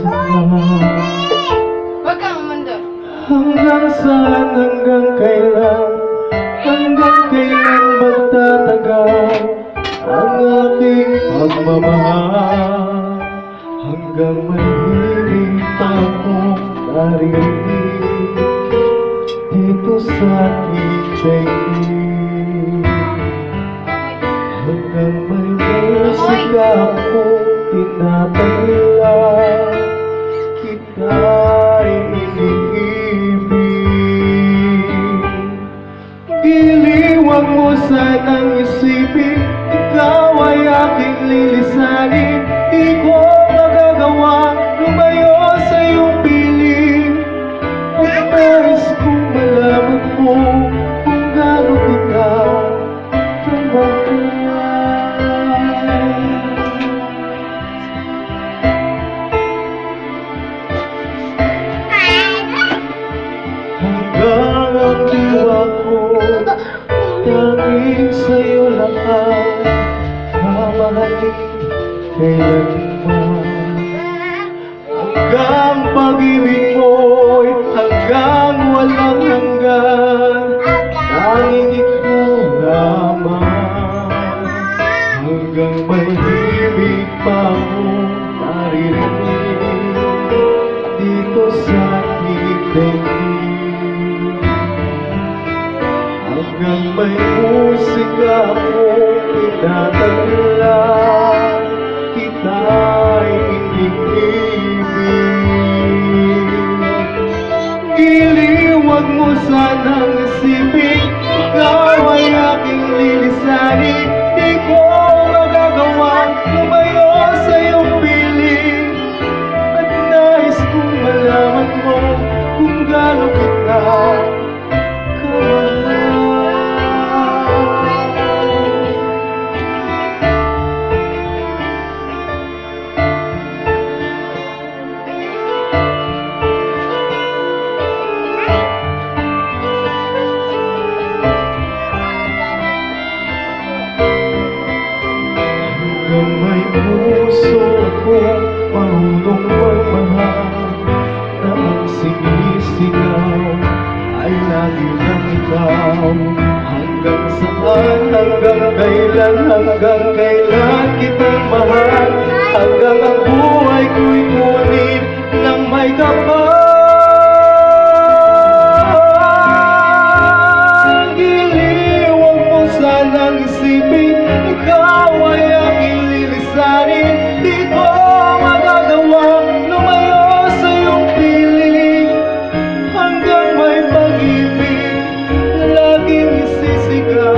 Huwag kang umandar. Hanggang saan, hanggang kailan magtatagal ang ating pagmamahal? Hanggang mahimik akong naririnig dito sa ating daigdig. Hanggang may musika akong tinatala, kita'y iniibig. Giliwang mo sanang isipin, ikaw ay aking lilisanin. Di ko magagawa lumayo sa iyong piling. At nais kong malaman mo kung gaano kita kamahal. Hanggang ang diwa ko, tanging sa'yo lahat, mamahalin kailanman. Hanggang pag-ibig mo'y hanggang walang hanggan, tanging ikaw lamang. Hanggang may himig pa akong naririnig dito sa aking daigdig. Hanggang may musika akong tinatala, kita'y iniibig. Giliwag mo sanang isipin, ikaw ay aking lilisanin. Di ko magagawa lumayo sa iyong piling. At nais kong malaman mo kung gaano kita kamahal. Hanggang may puso akong marunong magmahal, na ang sinisigaw ay lagi lang ikaw. Hanggang saan, hanggang kailan kitang mahal, hanggang ang buhay ko'y kunin ng may kapal. Giliwang mo sanang isipin, ikaw ay aking lilisanin. Di ko magagawa lumayo sa iyong piling. Hanggang may pag-ibig na laging isisigaw